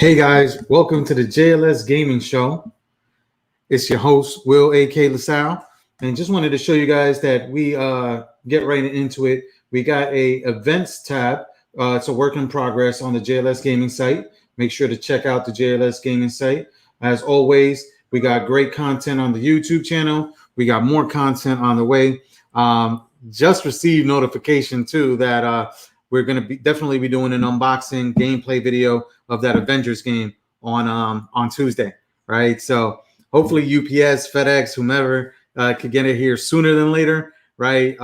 Hey guys, welcome to the JLS Gaming Show. It's your host, Will A.K. LaSalle, and just wanted to show you guys that we get right into it. We got a events tab. It's a work in progress on the JLS Gaming site. Make sure to check out the JLS Gaming site. As always, we got great content on the YouTube channel. We got more content on the way. Just received notification too that we're going to definitely be doing an unboxing gameplay video of that Avengers game on Tuesday, right? So hopefully UPS, FedEx, whomever could get it here sooner than later, right?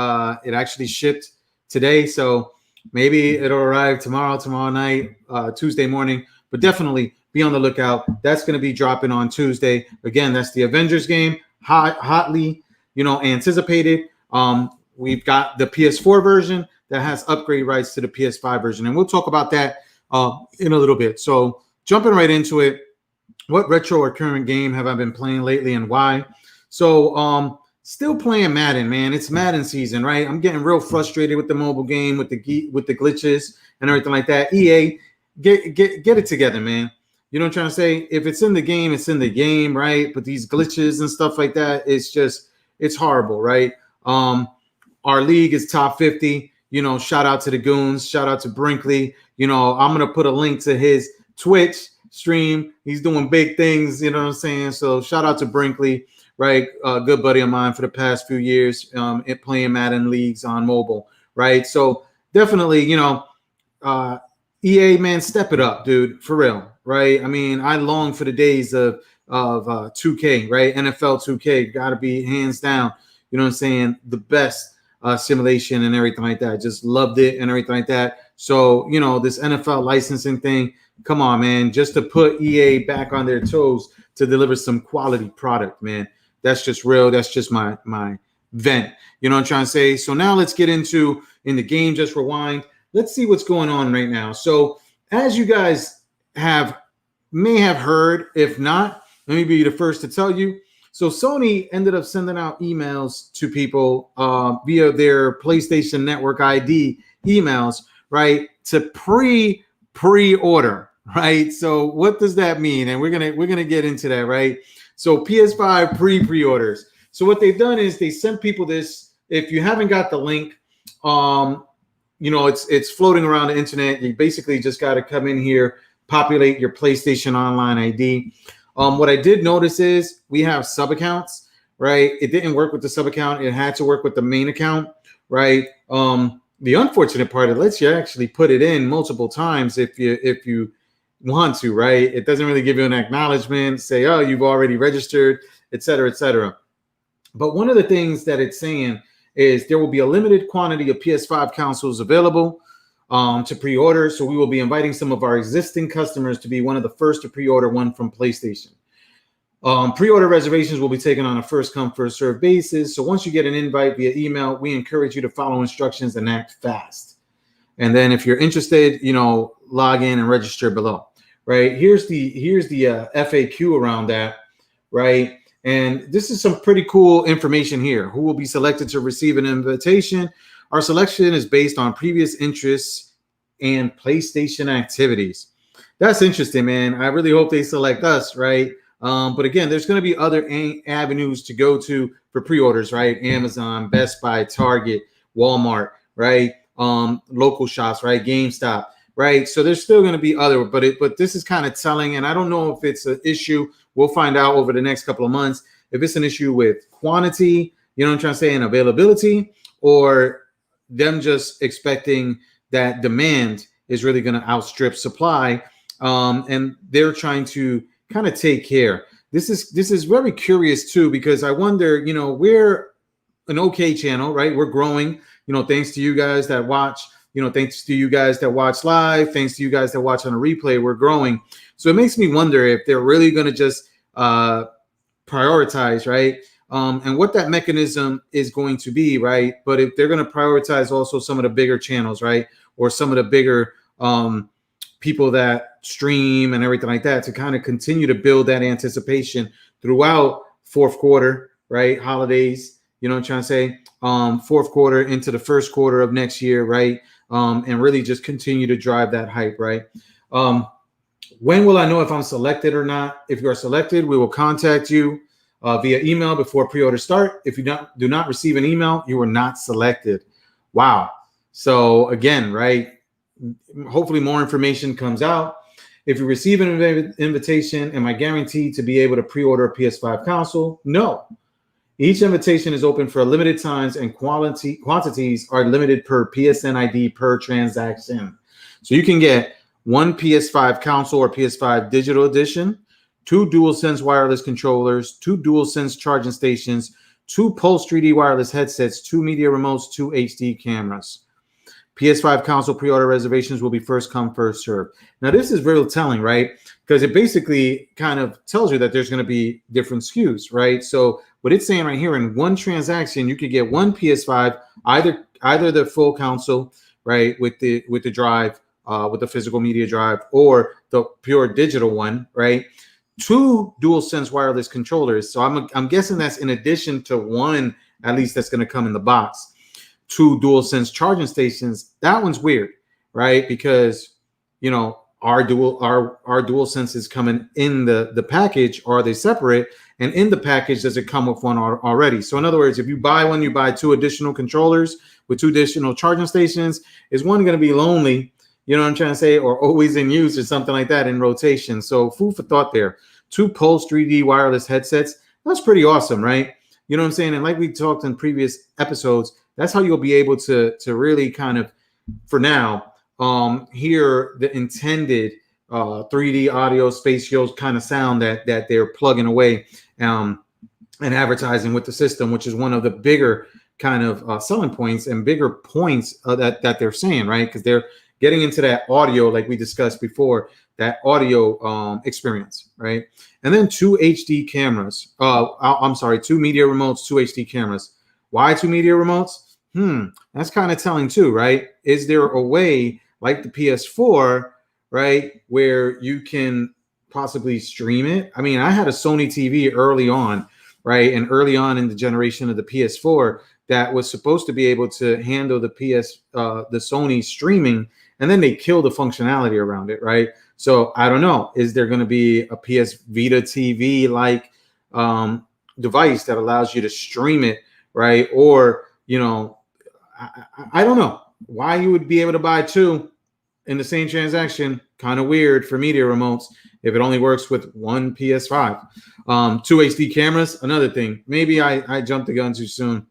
It actually shipped today, so maybe it'll arrive tomorrow night, Tuesday morning, but definitely be on the lookout. That's going to be dropping on Tuesday. Again, that's the Avengers game, hotly, anticipated. We've got the PS4 version that has upgrade rights to the PS5 version, and we'll talk about that in a little bit. So jumping right into it, what retro or current game have I been playing lately and why? So still playing Madden, man. It's Madden season, right? I'm getting real frustrated with the mobile game, with the glitches and everything like that. EA, get it together, man. You know what I'm trying to say? If it's in the game, it's in the game, right? But these glitches and stuff like that, it's horrible, right? Our league is top 50. Shout out to the goons. Shout out to Brinkley. I'm going to put a link to his Twitch stream. He's doing big things. You know what I'm saying? So shout out to Brinkley, right? A good buddy of mine for the past few years playing Madden leagues on mobile, right? So definitely, EA, man, step it up, dude, for real, right? I mean, I long for the days of 2K, right? NFL 2K got to be hands down, you know what I'm saying, the best simulation and everything like that. Just loved it and everything like that. So, this NFL licensing thing, come on, man, just to put EA back on their toes to deliver some quality product, man. That's just real. That's just my vent. You know what I'm trying to say? So now let's get in the game, just rewind. Let's see what's going on right now. So as you guys may have heard, if not, let me be the first to tell you. So Sony ended up sending out emails to people via their PlayStation Network ID emails, right, to pre-order, right? So what does that mean? And we're gonna get into that, right? So PS5 pre-preorders. So what they've done is they sent people this. If you haven't got the link, it's floating around the internet. You basically just got to come in here, populate your PlayStation Online ID. What I did notice is we have sub accounts, right? It didn't work with the sub account. It had to work with the main account, right? The unfortunate part, it lets you actually put it in multiple times if you want to, right? It doesn't really give you an acknowledgement, say, oh, you've already registered, et cetera, et cetera. But one of the things that it's saying is there will be a limited quantity of PS5 consoles available to pre-order. So we will be inviting some of our existing customers to be one of the first to pre-order one from PlayStation. Pre-order reservations will be taken on a first come, first served basis. So once you get an invite via email, we encourage you to follow instructions and act fast. And then if you're interested, log in and register below, right? Here's the FAQ around that, right? And this is some pretty cool information here. Who will be selected to receive an invitation? Our selection is based on previous interests and PlayStation activities. That's interesting, man. I really hope they select us, right? But again, there's going to be other avenues to go to for pre-orders, right? Amazon, Best Buy, Target, Walmart, right? Local shops, right? GameStop, right? So there's still going to be other, but this is kind of telling, and I don't know if it's an issue. We'll find out over the next couple of months if it's an issue with quantity, you know what I'm trying to say, and availability, or them just expecting that demand is really going to outstrip supply, and they're trying to kind of take care. This is very curious too, because I wonder, we're an okay channel, right? We're growing, thanks to you guys that watch, thanks to you guys that watch live, thanks to you guys that watch on a replay, we're growing. So it makes me wonder if they're really going to just prioritize, right? And what that mechanism is going to be, right? But if they're going to prioritize also some of the bigger channels, right? Or some of the bigger people that stream and everything like that to kind of continue to build that anticipation throughout fourth quarter, right? Holidays, you know what I'm trying to say? Fourth quarter into the first quarter of next year, right? And really just continue to drive that hype, right? When will I know if I'm selected or not? If you are selected, we will contact you via email before pre-orders start. If you do not receive an email, you are not selected. Wow. So again, right, hopefully more information comes out. If you receive an invitation, am I guaranteed to be able to pre-order a PS5 console? No. Each invitation is open for limited times, and quantities are limited per PSN ID per transaction. So you can get one PS5 console or PS5 digital edition, 2 DualSense wireless controllers, 2 DualSense charging stations, 2 Pulse 3D wireless headsets, 2 media remotes, 2 HD cameras. PS5 console pre-order reservations will be first come, first served. Now, this is very telling, right? Because it basically kind of tells you that there's going to be different SKUs, right? So what it's saying right here, in one transaction, you could get one PS5, either the full console, right, with the drive, with the physical media drive, or the pure digital one, right? 2 DualSense wireless controllers. So I'm guessing that's in addition to one, at least, that's going to come in the box. 2 DualSense charging stations. That one's weird, right? Because, you know, our DualSense is coming in the package, or are they separate? And in the package, does it come with one already? So in other words, if you buy one, you buy 2 additional controllers with 2 additional charging stations. Is one going to be lonely? You know what I'm trying to say? Or always in use or something like that in rotation. So food for thought there. 2 Pulse 3D wireless headsets. That's pretty awesome, right? You know what I'm saying? And like we talked in previous episodes, that's how you'll be able to really kind of, for now, hear the intended 3D audio spatial kind of sound that they're plugging away and advertising with the system, which is one of the bigger kind of selling points and bigger points that they're saying, right? Because they're getting into that audio, like we discussed before, that audio experience, right? And then 2 HD cameras. I'm sorry, 2 media remotes, 2 HD cameras. Why 2 media remotes? That's kind of telling too, right? Is there a way like the PS4, right, where you can possibly stream it? I mean, I had a Sony TV early on, right? And early on in the generation of the PS4 that was supposed to be able to handle the Sony streaming, and then they killed the functionality around it, right? So I don't know. Is there going to be a PS Vita TV like device that allows you to stream it, right? Or, you know, I don't know why you would be able to buy 2 in the same transaction. Kind of weird for media remotes if it only works with one PS5. 2 HD cameras, another thing. Maybe I jumped the gun too soon.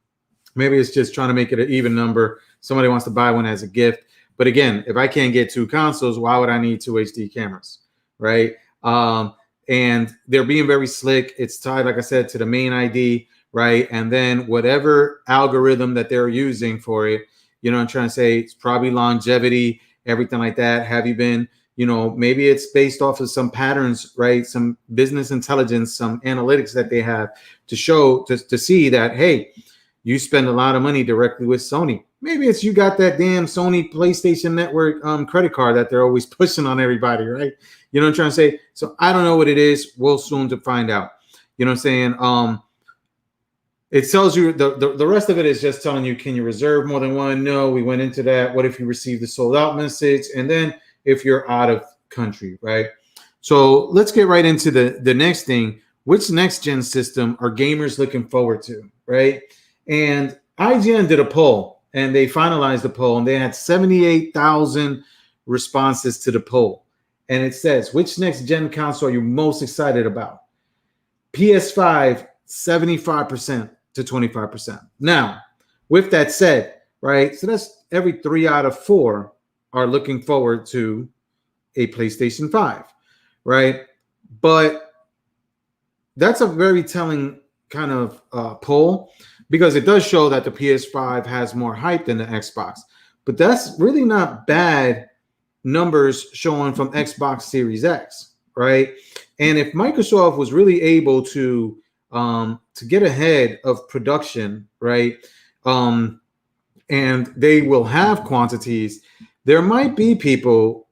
Maybe it's just trying to make it an even number. Somebody wants to buy one as a gift. But again, if I can't get 2 consoles, why would I need 2 HD cameras, right? And they're being very slick. It's tied, like I said, to the main ID, right? And then whatever algorithm that they're using for it, you know what I'm trying to say? It's probably longevity, everything like that. Have you been, you know, maybe it's based off of some patterns, right? Some business intelligence, some analytics that they have to show, to see that, hey, you spend a lot of money directly with Sony. Maybe it's you got that damn Sony PlayStation Network credit card that they're always pushing on everybody, right? You know what I'm trying to say? So I don't know what it is. We'll soon to find out. You know what I'm saying? It tells you the rest of it is just telling you, can you reserve more than one? No, we went into that. What if you receive the sold out message? And then if you're out of country, right? So let's get right into the next thing. Which next gen system are gamers looking forward to, right? And IGN did a poll, and they finalized the poll, and they had 78,000 responses to the poll. And it says, which next gen console are you most excited about? PS5, 75% to 25%. Now, with that said, right, so that's every 3 out of 4 are looking forward to a PlayStation 5, right? But that's a very telling kind of poll, because it does show that the PS5 has more hype than the Xbox. But that's really not bad numbers showing from Xbox Series X, right? And if Microsoft was really able to get ahead of production, right, and they will have quantities, there might be people,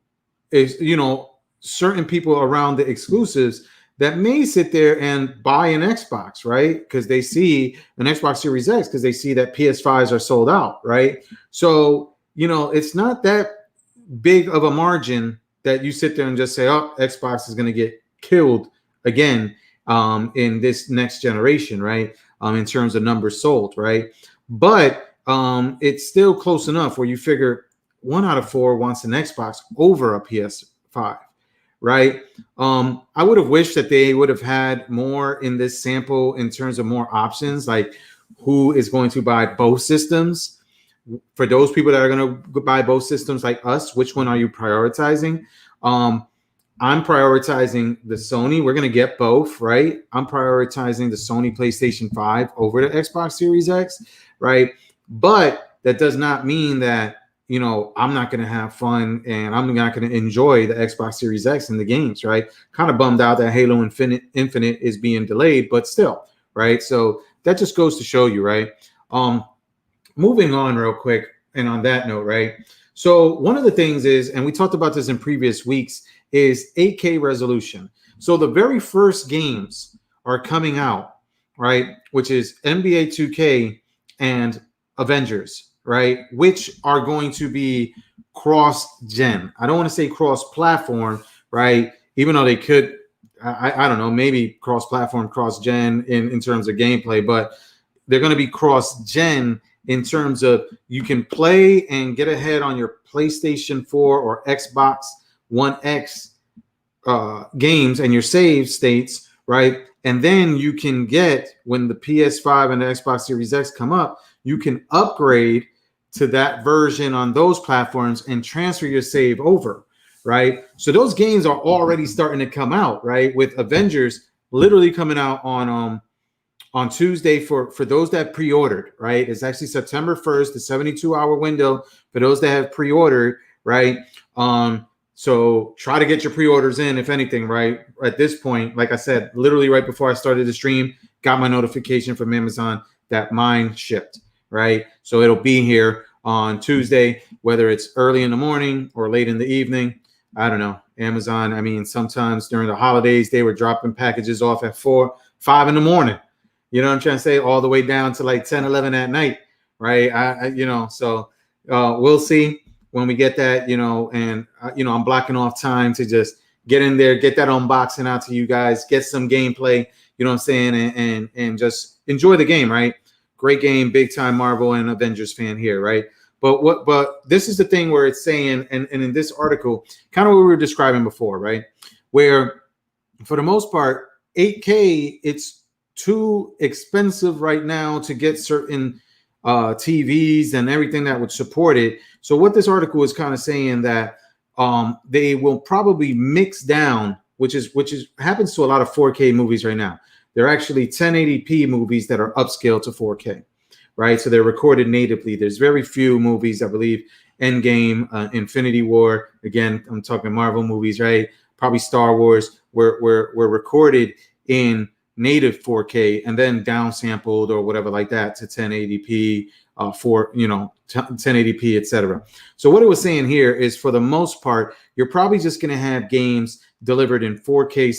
certain people around the exclusives that may sit there and buy an Xbox, right? Because they see an Xbox Series X, because they see that PS5s are sold out, right? So, it's not that big of a margin that you sit there and just say, oh, Xbox is going to get killed again in this next generation, right? In terms of numbers sold, right? But it's still close enough where you figure 1 out of 4 wants an Xbox over a PS5, right? I would have wished that they would have had more in this sample in terms of more options, like who is going to buy both systems. For those people that are going to buy both systems like us, which one are you prioritizing? I'm prioritizing the Sony. We're going to get both, right? I'm prioritizing the Sony PlayStation 5 over the Xbox Series X, right? But that does not mean that, you know, I'm not going to have fun and I'm not going to enjoy the Xbox Series X and the games, right? Kind of bummed out that Halo Infinite is being delayed, but still, right? So that just goes to show you, right? Moving on real quick, and on that note, right? So one of the things is, and we talked about this in previous weeks, is 8K resolution. So the very first games are coming out, right? Which is NBA 2K and Avengers, right? Which are going to be cross-gen. I don't want to say cross-platform, right? Even though they could, I don't know, maybe cross-platform, cross-gen in terms of gameplay, but they're going to be cross-gen in terms of you can play and get ahead on your PlayStation 4 or Xbox One X games and your save states, right? And then you can get, when the PS5 and the Xbox Series X come up, you can upgrade to that version on those platforms and transfer your save over, right? So those games are already starting to come out, right? With Avengers literally coming out on Tuesday for those that pre-ordered, right? It's actually September 1st, the 72-hour window for those that have pre-ordered, right? So try to get your pre-orders in, if anything, right? At this point, like I said, literally right before I started the stream, got my notification from Amazon that mine shipped, right? So it'll be here on Tuesday, whether it's early in the morning or late in the evening. I don't know. Amazon, I mean, sometimes during the holidays, they were dropping packages off at 4, 5 in the morning. You know what I'm trying to say? All the way down to like 10, 11 at night, right? You know, so we'll see when we get that, you know, and, you know, I'm blocking off time to just get in there, get that unboxing out to you guys, get some gameplay, you know what I'm saying, and just enjoy the game, right? Great game, big time Marvel and Avengers fan here, right? But this is the thing where it's saying, and in this article, kind of what we were describing before, right? Where for the most part, 8K, it's too expensive right now to get certain TVs and everything that would support it. So what this article is kind of saying that they will probably mix down, which happens to a lot of 4K movies right now. They're actually 1080p movies that are upscaled to 4K, right? So they're recorded natively. There's very few movies, I believe, Endgame, Infinity War. Again, I'm talking Marvel movies, right? Probably Star Wars were recorded in native 4K and then downsampled or whatever like that to 1080p, 1080p, etc. So what it was saying here is, for the most part, you're probably just going to have games delivered in 4K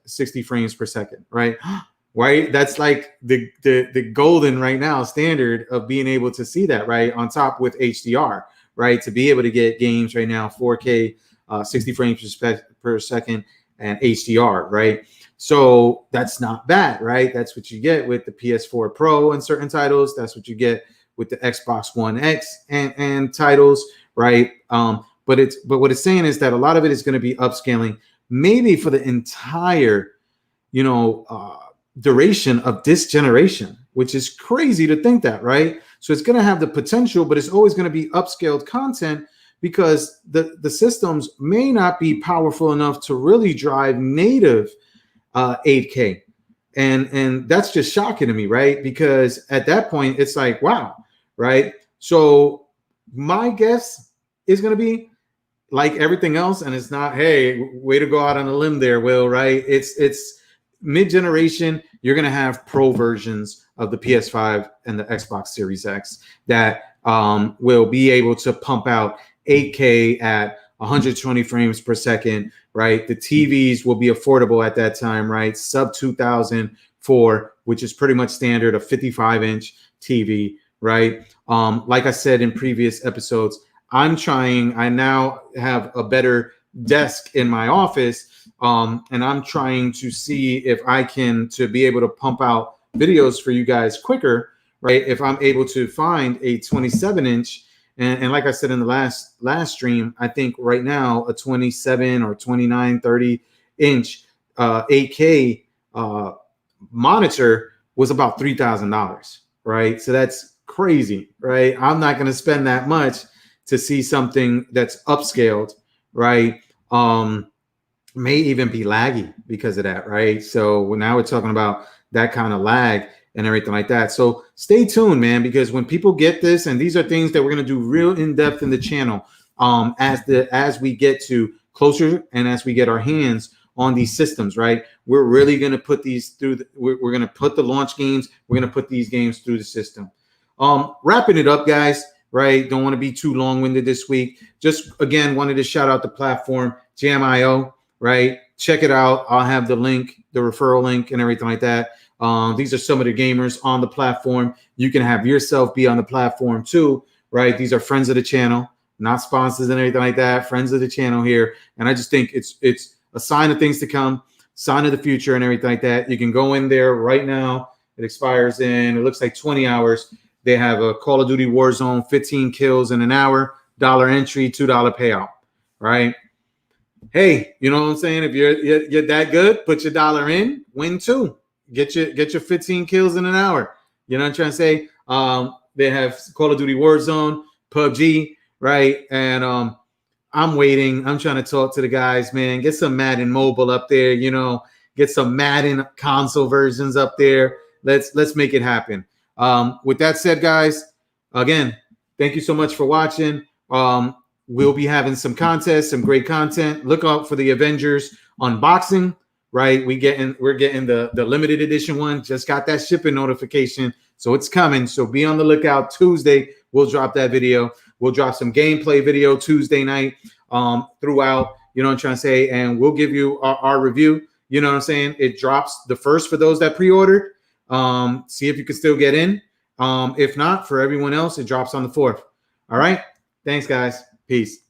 60 frames per second, right? Right? That's like the golden right now standard of being able to see that, right? On top with HDR, right? To be able to get games right now 4K 60 frames per second and HDR, right? So that's not bad, right? That's what you get with the PS4 Pro and certain titles. That's what you get with the Xbox One X and titles, right? But what it's saying is that a lot of it is going to be upscaling, maybe for the entire, duration of this generation, which is crazy to think that, right? So it's going to have the potential, but it's always going to be upscaled content, because the systems may not be powerful enough to really drive native 8K. And that's just shocking to me, right? Because at that point, it's like, wow, right? So my guess is going to be like everything else, and it's not, hey, way to go out on a limb there, Will, right? It's mid-generation. You're going to have pro versions of the PS5 and the Xbox Series X that will be able to pump out 8K at 120 frames per second, right? The TVs will be affordable at that time, right? Sub 2,000 for, which is pretty much standard, a 55-inch TV, right? Like I said in previous episodes, I now have a better desk in my office, and I'm trying to see if I can to be able to pump out videos for you guys quicker, right? If I'm able to find a 27-inch, and like I said in the last stream, I think right now a 27 or 29, 30-inch 8K monitor was about $3,000, right? So that's crazy, right? I'm not going to spend that much to see something that's upscaled, right? May even be laggy because of that, right? So now we're talking about that kind of lag and everything like that. So stay tuned, man, because when people get this, and these are things that we're going to do real in depth in the channel, as we get to closer and as we get our hands on these systems, right? We're really going to put these through. We're going to put the launch games. We're going to put these games through the system. Wrapping it up, guys. Right? Don't want to be too long-winded this week. Just again, wanted to shout out the platform Jam.io. Right? Check it out. I'll have the link, the referral link, and everything like that. These are some of the gamers on the platform. You can have yourself be on the platform too. Right? These are friends of the channel, not sponsors and everything like that. Friends of the channel here, and I just think it's a sign of things to come, sign of the future, and everything like that. You can go in there right now. It expires in, it looks like 20 hours. They have a Call of Duty Warzone, 15 kills in an hour, $1 entry, $2 payout, right? Hey, you know what I'm saying? If you're that good, put your $1 in, win too. Get your 15 kills in an hour. You know what I'm trying to say? They have Call of Duty Warzone, PUBG, right? And I'm waiting. I'm trying to talk to the guys, man. Get some Madden mobile up there, you know. Get some Madden console versions up there. Let's make it happen. With that said, guys, again, thank you so much for watching. We'll be having some contests, some great content. Look out for the Avengers unboxing, right? We're getting the limited edition one. Just got that shipping notification, so it's coming. So be on the lookout. Tuesday, we'll drop that video. We'll drop some gameplay video Tuesday night throughout, you know what I'm trying to say, and we'll give you our review. You know what I'm saying? It drops the first for those that pre-ordered. See if you can still get in. If not, for everyone else, it drops on the 4th. All right. Thanks, guys. Peace.